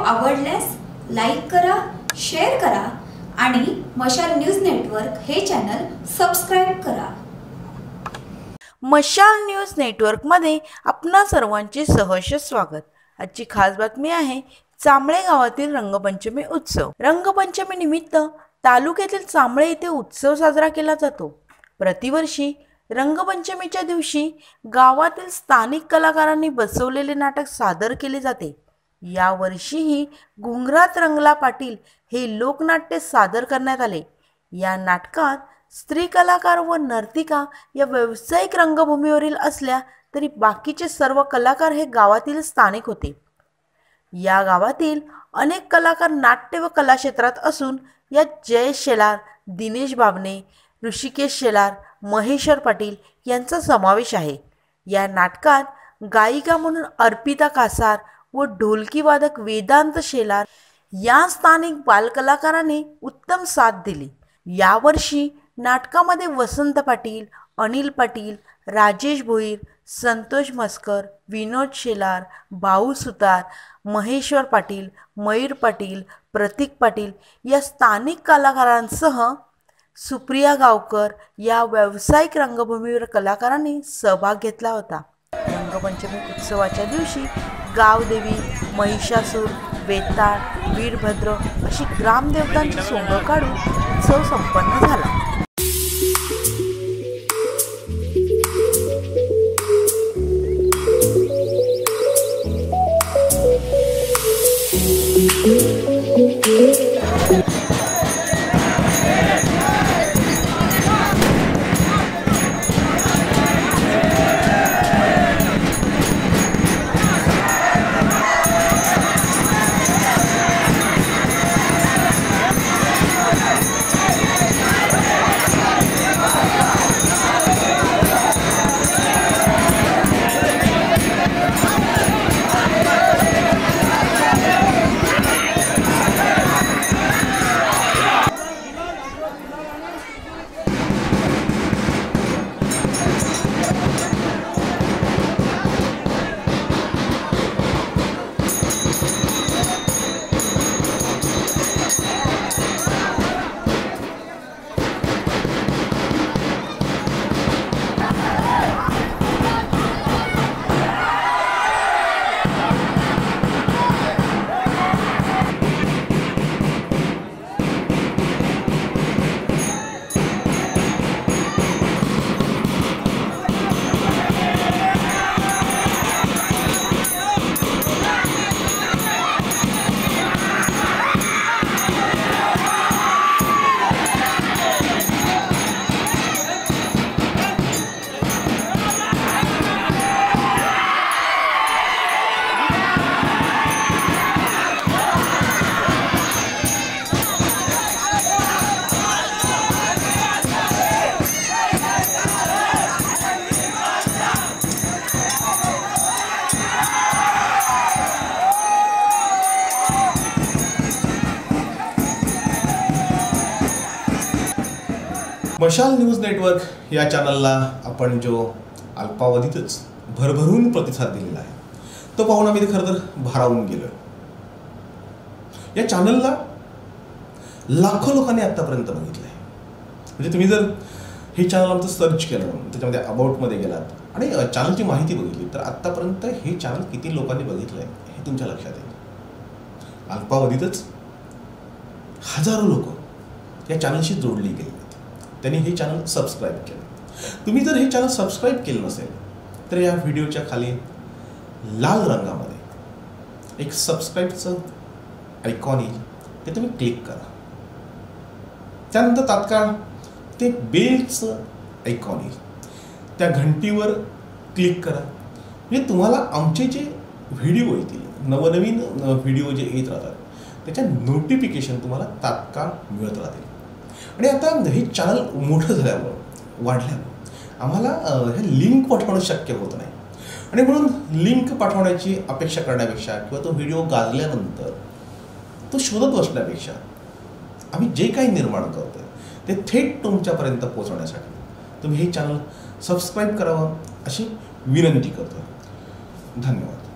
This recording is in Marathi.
आवडल्यास लाईक करा, शेअर करा आणि मशाल न्यूज नेटवर्क हे चॅनल सबस्क्राइब करा। मशाल न्यूज नेटवर्कमध्ये आपणा सर्वांचे सहर्ष स्वागत। आजची खास बातमी आहे चांबळे गावातील रंगपंचमी उत्सव। रंगपंचमी निमित्त तालुक्यातील चांबळे येथे उत्सव साजरा केला जातो। प्रतिवर्षी रंगपंचमीच्या दिवशी गावातील स्थानिक कलाकारांनी बसवलेले नाटक सादर केले जाते। या वर्षीही घुंगरात रंगला पाटील हे लोकनाट्य सादर करण्यात आले। या नाटकात स्त्री कलाकार व नर्तिका या व्यावसायिक रंगभूमीवरील असल्या तरी बाकीचे सर्व कलाकार हे गावातील स्थानिक होते। या गावातील अनेक कलाकार नाट्य व कला क्षेत्रात असून यात जयेश शेलार, दिनेश बाबणे, ऋषिकेश शेलार, महेश्वर पाटील यांचा समावेश आहे। या नाटकात गायिका म्हणून अर्पिता कासार व ढोलकी वादक वेदांत शेलार या स्थानिक बालकलाकारांनी उत्तम साथ दिली। यावर्षी नाटकामध्ये वसंत पाटील, अनिल पाटील, राजेश भोईर, संतोष मस्कर, विनोद शेलार, भाऊ सुतार, महेश्वर पाटील, मयूर पाटील, प्रतीक पाटील या स्थानिक कलाकारांसह सुप्रिया गावकर या व्यावसायिक रंगभूमीवर कलाकारांनी सहभाग घेतला होता। रंगपंचमी उत्सवाच्या दिवशी गावदेवी, महिषासूर, वेताळ, वीरभद्र अशी ग्रामदेवतांची सोंग काढून उत्सव संपन्न झाला। मशाल न्यूज नेटवर्क या चॅनलला आपण जो अल्पावधीतच भरभरून प्रतिसाद दिलेला आहे तो पाहून आम्ही खरं तर भारावून गेलो। या चॅनलला लाखो लोकांनी आतापर्यंत बघितलं आहे। म्हणजे तुम्ही जर हे चॅनल आमचं सर्च केलं, त्याच्यामध्ये अबाउटमध्ये गेलात आणि चॅनलची माहिती बघितली तर आत्तापर्यंत हे चॅनल किती लोकांनी बघितलं आहे हे तुमच्या लक्षात येईल। अल्पावधीतच हजारो लोक या चॅनलशी जोडली गेली, त्यांनी हे चॅनल सबस्क्राईब केलं। तुम्ही जर हे चॅनल सबस्क्राईब केलं नसेल तर या व्हिडिओच्या खाली लाल रंगामध्ये एक सबस्क्राईबचं आयकॉन येईल, ते तुम्ही क्लिक करा। त्यानंतर तात्काळ ते बेलचं आयकॉन येईल, त्या घंटीवर क्लिक करा। म्हणजे तुम्हाला आमचे जे व्हिडिओ येतील, नवनवीन व्हिडिओ जे येत राहतात त्याच्या नोटिफिकेशन तुम्हाला तात्काळ मिळत राहतील। आणि आता हे चॅनल मोठं झाल्यामुळं, वाढल्यामुळं आम्हाला हे लिंक पाठवणं शक्य होत नाही आणि म्हणून लिंक पाठवण्याची अपेक्षा करण्यापेक्षा किंवा तो व्हिडिओ गाजल्यानंतर तो शोधत बसण्यापेक्षा आम्ही जे काही निर्माण करतोय ते थेट तुमच्यापर्यंत पोहोचवण्यासाठी तुम्ही हे चॅनल सबस्क्राईब करावं अशी विनंती करतो। धन्यवाद।